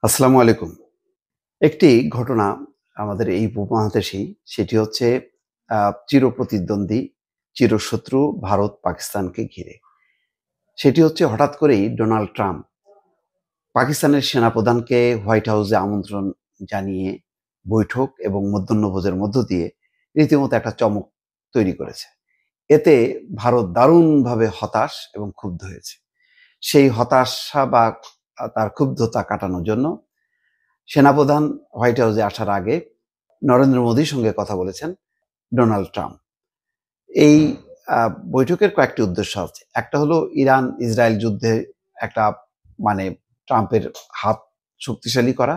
আসসালামু আলাইকুম। একটি ঘটনা আমাদের এই উপমহাদেশেই, সেটি হচ্ছে চিরপ্রতিদ্বন্দ্বী, চিরশত্রু ভারত পাকিস্তানকে ঘিরে। সেটি হচ্ছে হঠাৎ করেই ডোনাল্ড ট্রাম্প পাকিস্তানের সেনাপ্রধানকে হোয়াইট হাউসে আমন্ত্রণ জানিয়ে বৈঠক এবং মধ্যাহ্নভোজের মধ্য দিয়ে রীতিমতো একটা চমক তৈরি করেছে। এতে ভারত দারুণভাবে হতাশ এবং ক্ষুব্ধ হয়েছে। সেই হতাশা বা তার ক্ষুব্ধতা কাটানোর জন্য সেনাপ্রধান হোয়াইট হাউসে আসার আগে নরেন্দ্র মোদীর সঙ্গে কথা বলেছেন ডোনাল্ড ট্রাম্প। এই বৈঠকের কয়েকটি উদ্দেশ্য আছে। একটা হলো ইরান ইসরায়েল যুদ্ধে একটা মানে ট্রাম্পের হাত শক্তিশালী করা।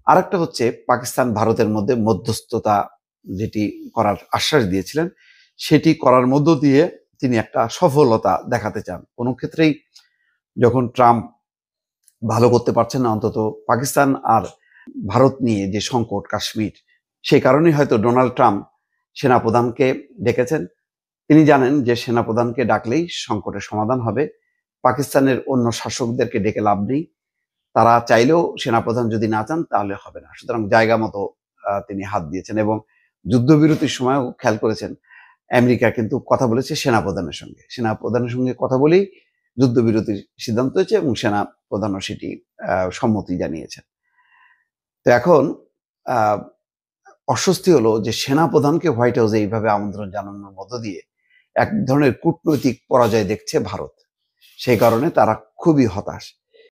আরেকটা হচ্ছে পাকিস্তান ভারতের মধ্যে মধ্যস্থতা যেটি করার আশ্বাস দিয়েছিলেন, সেটি করার মধ্য দিয়ে তিনি একটা সফলতা দেখাতে চান। কোনো ক্ষেত্রেই যখন ট্রাম্প ভালো করতে পারছেন না, অন্তত পাকিস্তান আর ভারত নিয়ে যে সংকট কাশ্মীর, সেই কারণেই হয়তো ডোনাল্ড ট্রাম্প সেনাপ্রধানকে ডেকেছেন। তিনি জানেন যে সেনাপ্রধানকে ডাকলেই সংকটের সমাধান হবে। পাকিস্তানের অন্য শাসকদেরকে ডেকে লাভ নেই। তারা চাইলেও সেনাপ্রধান যদি না চান তাহলে হবে না। সুতরাং জায়গা মতো তিনি হাত দিয়েছেন এবং যুদ্ধবিরতির সময়ও খেয়াল করেছেন আমেরিকা কিন্তু কথা বলেছে সেনাপ্রধানের সঙ্গে। সেনাপ্রধানের সঙ্গে কথা বলেই যুদ্ধবিরতির সিদ্ধান্ত হয়েছে এবং সেনাপ্রধানও সেটি সম্মতি জানিয়েছেন। তো এখন আহ অস্বস্তি হলো যে সেনাপ্রধানকে হোয়াইট হাউসে এইভাবে আমন্ত্রণ জানানোর মধ্য দিয়ে এক ধরনের কূটনৈতিক পরাজয় দেখছে ভারত। সেই কারণে তারা খুবই হতাশ।